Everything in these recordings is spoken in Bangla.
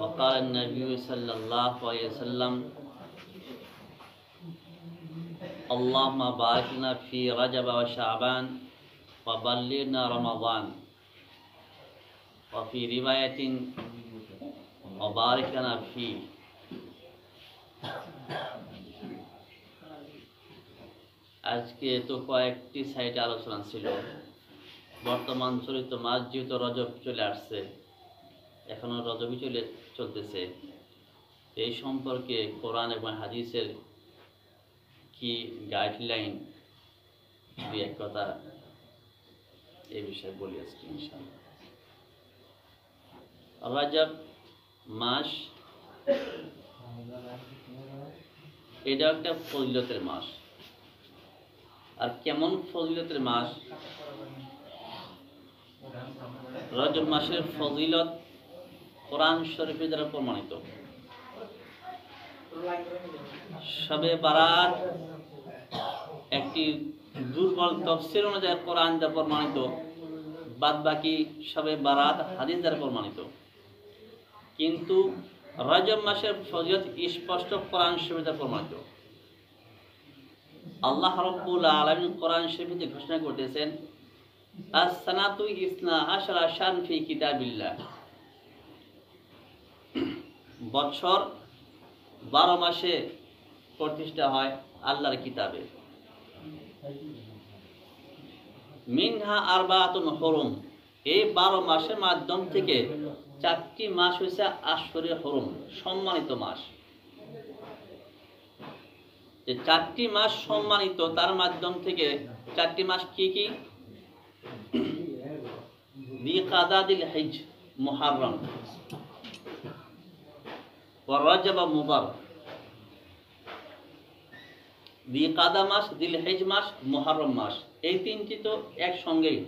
وقال النبي صلى الله عليه وسلم اللهم بارك لنا في رجب وشعبان وبلغنا رمضان وفي رواية وبارك لنا فيه। আজকে তো কয়েকটি সাইটে আলোচনা ছিল। বর্তমান চলিত মাস যেহেতু রজব চলে আসছে, এখনো রজবই চলতেছে, এই সম্পর্কে কোরআন এবং হাদিসের কি গাইডলাইন দুই এক কথা এই বিষয়ে বলি আজকে ইনশাআল্লাহ। রজব মাস এটা একটা ফজিলতের মাস। আর কেমন ফজিলতের মাস? রজব মাসের ফজিলত কোরআন শরীফের দ্বারা প্রমাণিত। শবে বারাত একটি দুর্বল তাফসীর অনুযায়ী কোরআন দ্বারা প্রমাণিত, বাদ বাকি শবে বারাত হাদিস দ্বারা প্রমাণিত। কিন্তু রজব মাসের ফজিলত স্পষ্ট কোরআন শরীফের দ্বারা প্রমাণিত। আল্লাহ রাব্বুল আলামিন কোরআন শরীফে ঘোষণা করতেছেন আস-সানাতু ইসনা আশারা শান ফি কিতাবিল্লাহ। বছর 12 মাসে প্রতিষ্ঠা হয় আল্লাহর কিতাবে। মিনহা আরবাতুন হুরুম, এই 12 মাসের মাধ্যম থেকে 4টি মাস হইছে আশহুরে হুরুম, সম্মানিত মাস। যে 4টি মাস সম্মানিত, তার মাধ্যম থেকে 4টি মাস কি কি? বিকাদাদিল হিজ মুহররম ওয়া রজব মুদার। বিকাদা মাস, দিল হিজ মাস, মুহররম মাস, এই তিনটি তো একসঙ্গেই।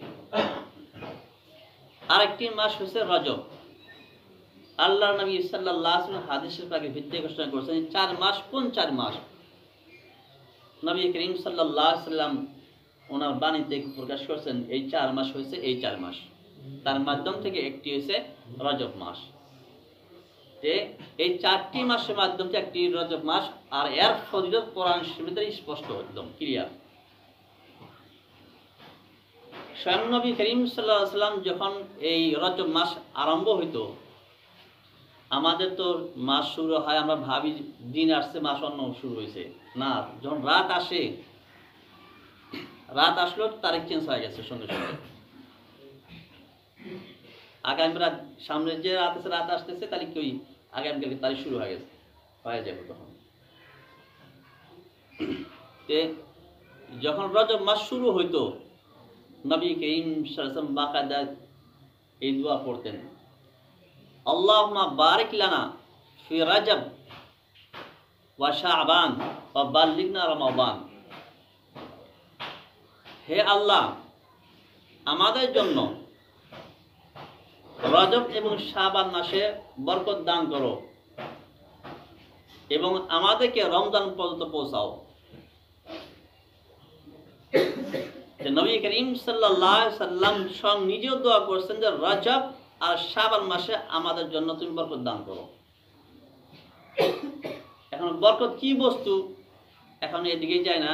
আরেকটি মাস হচ্ছে রজব। আল্লাহর নবী সাল্লাল্লাহু আলাইহি ওয়াসাল্লাম হাদিসের পাকে ভিত্তি ঘোষণা করেছেন 4 মাস। কোন 4 মাস? নবী করিম সাল্লাল্লাহু আলাইহি ওয়াসাল্লাম ওনার বাণীতে প্রকাশ করেছেন এই 4 মাস হয়েছে এই 4 মাস। তার মাধ্যম থেকে একটি হয়েছে রজব মাস। যে এই 4টি মাসের মাধ্যম থেকে একটি রজব মাস, আর এর ফজিলত কোরআন শরীফে স্পষ্ট একদম ক্লিয়ার। স্বয়ং নবী করিম সাল্লাল্লাহু আলাইহি ওয়াসাল্লাম যখন এই রজব মাস আরম্ভ হইতো, আমাদের তো মাস শুরু হয়, আমরা ভাবি দিন আসছে মাস অন্য শুরু হয়েছে, না, যখন রাত আসে, রাত আসলো তারিখ চেঞ্জ হয়ে গেছে সঙ্গে সঙ্গে। আগামী রাত, সামনে যে রাত আছে, রাত আসতেছে, তারিখ ওই আগামীকালকে তারিখ শুরু হয়ে গেছে, হয়ে যাবে তখন। যখন রজব মাস শুরু হইতো, নবী করিম সাল্লাল্লাহু আলাইহি ওয়াসাল্লাম বাকায়দা এই দোয়া পড়তেন, আল্লাহুম্মা বারিক লানা ফি রজব ওয়া শাবান ওয়া বাল্লিগনা রমাদান। হে আল্লাহ, আমাদের জন্য রজব এবং শাবান মাসে বরকত দান করো এবং আমাদেরকে রমজান পর্যন্ত পৌঁছাও। নবী করিম সাল্লাল্লাহু আলাইহি ওয়াসাল্লাম স্বয়ং নিজেও দোয়া করছেন যে রজব আর শাবান মাসে আমাদের জন্য তুমি বরকত দান করো। এখন বরকত কি বস্তু, এখন এদিকে যায় না,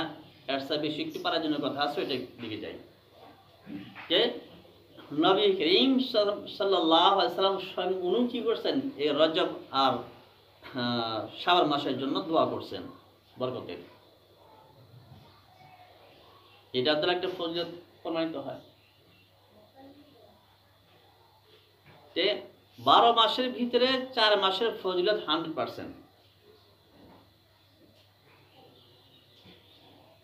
এর চেয়ে বেশি একটু পারার জন্য কথা আছে, এটা দিকে যাই। যে নবী করিম সাল্লাল্লাহু আলাইহি ওয়াসাল্লাম স্বয়ং উনি কি করছেন, এই রজব আর শাবান মাসের জন্য দোয়া করছেন বরকতের। এটা দ্বারা একটা ফজিলত প্রমাণিত হয়। 12 মাসের ভিতরে 4 মাসের ফজিলত 100%।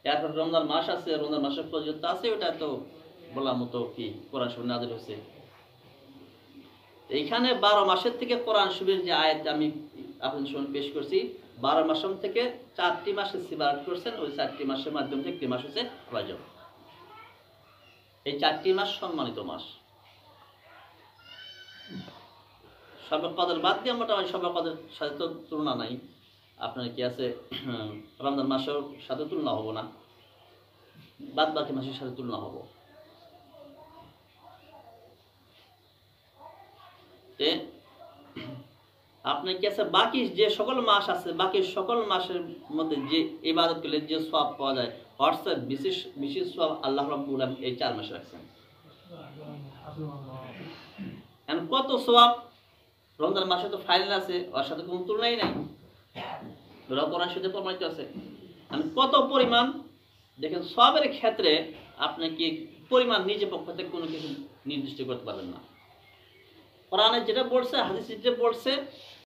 এরপর রমজান মাস আছে, রমজান মাসের ফজিলত আছে, ওটা তো বলার মতো কি, কোরআন শরীফ নাযিল হয়েছে। এইখানে 12 মাসের থেকে কোরআন শরীফের যে আয়াত আমি আপনাদের সামনে পেশ করছি, 12 মাসের থেকে 4টি মাসে সিবারত করছেন। ওই 4টি মাসের মাধ্যম থেকে একটি মাস হচ্ছে রজব। এই 4টি মাস সম্মানিত মাস। শবে কদর বাদ দিয়ে মোটামুটি শবে কদর সাথে তো তুলনা নাই। আপনার কি আছে, রমজান মাসের সাথে তুলনা হবো না, বাদ বাকি মাসের সাথে তুলনা হবো। আপনার কি আছে বাকি যে সকল মাস আছে, বাকি সকল মাসের মধ্যে যে ইবাদত করলে যে সওয়াব পাওয়া যায়, হোয়াটসঅ্যাপ বিশেষ বিশেষ সওয়াব আল্লাহ রাব্বুল আলামিন এই 4 মাসে রাখছেন। এখন কত সওয়াব রমজান মাসে তো ফাইনাল আছে, ওর সাথে কোনো তুলনাই নাই, ওরা কোরআন শরীফে প্রমাণিত আছে। আমি কত পরিমাণ দেখেন সওয়াবের ক্ষেত্রে আপনি কি পরিমাণ নিজে পক্ষ থেকে কোনো কিছু নির্দিষ্ট করতে পারবেন না। কোরআনে যেটা বলছে, হাদিসে যেটা বলছে